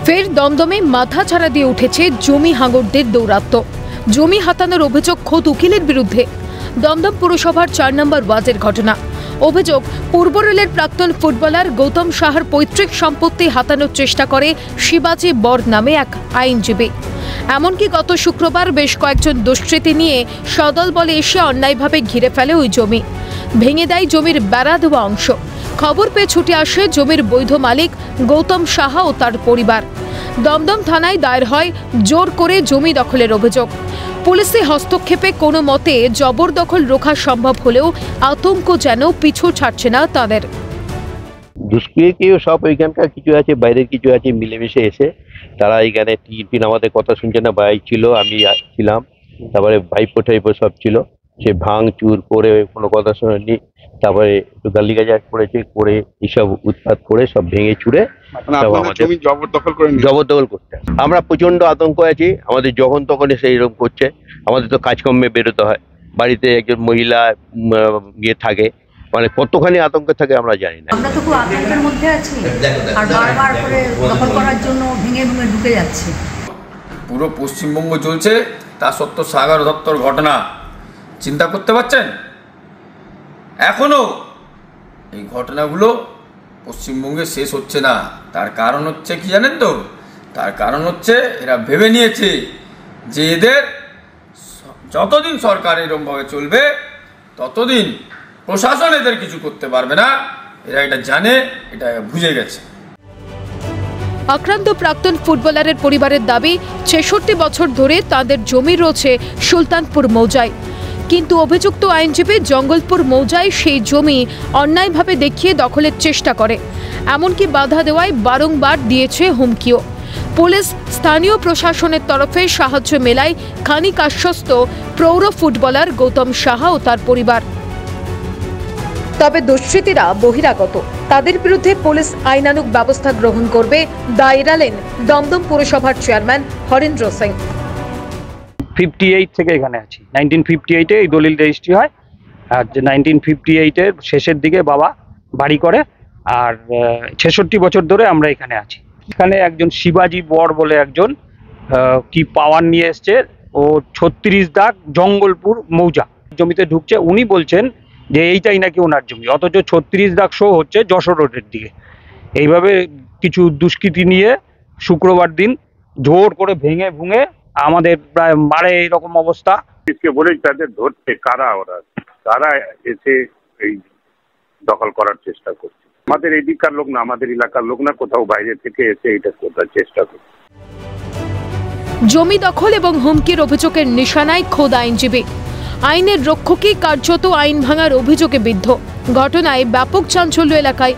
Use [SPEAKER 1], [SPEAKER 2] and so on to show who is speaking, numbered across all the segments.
[SPEAKER 1] ফের দমদমে মাথা ছাড়া দিয়ে উঠেছে জমি হাঙরদের দৌরাত্ম্য। জমি হাতানোর অভিযোগ খোদ উকিলের বিরুদ্ধে। দমদম পুরসভার ৪ নম্বর ওয়ার্ডের ঘটনা। অভিযোগ, পূর্ব রেলের প্রাক্তন ফুটবলার গৌতম সাহার পৈতৃক সম্পত্তি হাতানোর চেষ্টা করে শিবাজি বর নামে এক আইনজীবী। এমনকি গত শুক্রবার বেশ কয়েকজন দুষ্কৃতী নিয়ে সদল বলে এসে অন্যায়ভাবে ঘিরে ফেলে ওই জমি, ভেঙে দেয় জমির বেড়া দেওয়া অংশ। খবর পেয়ে ছুটে আসে জমির বৈধ মালিক গৌতম সাহা ও তার পরিবার। দমদম থানায় দায়ের হয় জোর করে জমি দখলের অভিযোগ। পুলিশি হস্তক্ষেপে কোনো মতে জবরদখল রোখা সম্ভব হলেও আতঙ্ক যেন পিছু ছাড়ছে না তাদের।
[SPEAKER 2] দুষ্কৃতীও সব ওইখানকার কিছু আছে, বাইরের কিছু আছে, মিলেমিশে এসে তারা এইখানে টিন আমাদের কথা শুনছে না। ভাই ছিল, আমি ছিলাম, তারপরে ভাইপো টাইপো সব ছিল। সে ভাঙ চুর করে কোনো কথা শোনেনি, তারপরে একটু গালিগালাজ করেছে, করে এইসব উৎপাত করে সব ভেঙে চুরে জবরদখল করতে। আমরা প্রচন্ড আতঙ্ক আছি। আমাদের যখন তখন এসে এরকম করছে। আমাদের তো কাজকর্মে বেরোতে হয়, বাড়িতে একজন মহিলা গিয়ে থাকে, মানে কতখানি আতঙ্কে থাকে আমরা জানি না।
[SPEAKER 3] আমরা তো খুব আতঙ্কের মধ্যে আছি, আর বারবার করে দখল করার জন্য ভেঙে ভেঙে ঢুকে যাচ্ছে।
[SPEAKER 4] পুরো পশ্চিমবঙ্গ চলছে, তা সত্ত্বেও সাগর দত্তর ঘটনা চিন্তা করতে পারছেন? এখনো এই ঘটনাগুলো পশ্চিমবঙ্গে শেষ হচ্ছে না। তার কারণ হচ্ছে কি জানেন তো? তার কারণ হচ্ছে এরা ভেবে নিয়েছে যে এদের যতদিন সরকার এরকমভাবে চলবে ততদিন প্রশাসন এদের কিছু করতে পারবে না। এরা এটা জানে, এটা বুঝে গেছে।
[SPEAKER 1] আক্রান্ত প্রাক্তন ফুটবলারের পরিবারের দাবি, ৬৬ বছর ধরে তাদের জমি রয়েছে সুলতানপুর মৌজায়, কিন্তু অভিযুক্ত আইনজীবী জঙ্গলপুর মৌজায় সেই জমি অন্যায়ভাবে দেখিয়ে দখলের চেষ্টা করে, এমনকি বাধা দেওয়ায় বারংবার দিয়েছে হুমকিও। পুলিশ স্থানীয় প্রশাসনের তরফে সাহায্য মেলায় খানিক আশ্বস্ত প্রৌঢ় ফুটবলার গৌতম সাহা ও তার পরিবার। তবে দুষ্কৃতীরা বহিরাগত, তাদের বিরুদ্ধে পুলিশ আইনানুগ ব্যবস্থা গ্রহণ করবে, দায় এড়ালেন দমদম পুরসভার চেয়ারম্যান হরেন্দ্র সিং।
[SPEAKER 5] 58 থেকে এখানে আছি। 1958-এ এই দলিল রেজিস্ট্রি হয়, আর 1958-এর শেষের দিকে বাবা বাড়ি করে, আর 66 বছর ধরে আমরা এখানে আছি। এখানে একজন শিবাজি বর বলে একজন কি পাওয়ার নিয়ে এসছে, ও 36 দাগ জঙ্গলপুর মৌজা জমিতে ঢুকছে। উনি বলছেন যে এইটাই নাকি ওনার জমি, অথচ 36 দাগ শো হচ্ছে যশোর রোডের দিকে। এইভাবে কিছু দুষ্কৃতী নিয়ে শুক্রবার দিন জোর করে ভেঙে ভুঙে আমাদের প্রায় মারে এইরকম অবস্থা।
[SPEAKER 6] বলে তাদের ধরতে কারা এসে এই দখল করার চেষ্টা করছে। আমাদের এদিকার লোক না, আমাদের এলাকার লোক না, কোথাও বাইরে থেকে এসে এটা করার চেষ্টা করছে।
[SPEAKER 1] জমি দখল এবং হুমকির অভিযোগের নিশানায় খোদ আইনজীবী। আইনের রক্ষকই কার্যত আইন ভাঙার অভিযোগে বিদ্ধ। ঘটনায় ব্যাপক চাঞ্চল্য এলাকায়,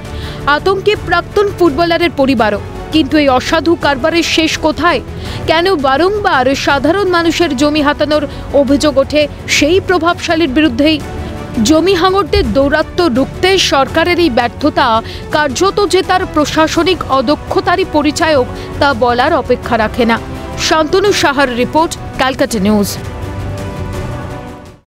[SPEAKER 1] আতঙ্কে প্রাক্তন ফুটবলারের পরিবারও। কিন্তু এই অসাধু কারবারের শেষ কোথায়? কেন বারংবার সাধারণ মানুষের জমি হাতানোর অভিযোগ ওঠে সেই প্রভাবশালীর বিরুদ্ধেই? জমি হাঙরদের দৌরাত্ম্য রুখতে সরকারের এই ব্যর্থতা কার্যত যে তার প্রশাসনিক অদক্ষতারই পরিচায়ক তা বলার অপেক্ষা রাখে না। শান্তনু সাহার রিপোর্ট, ক্যালকাটা নিউজ।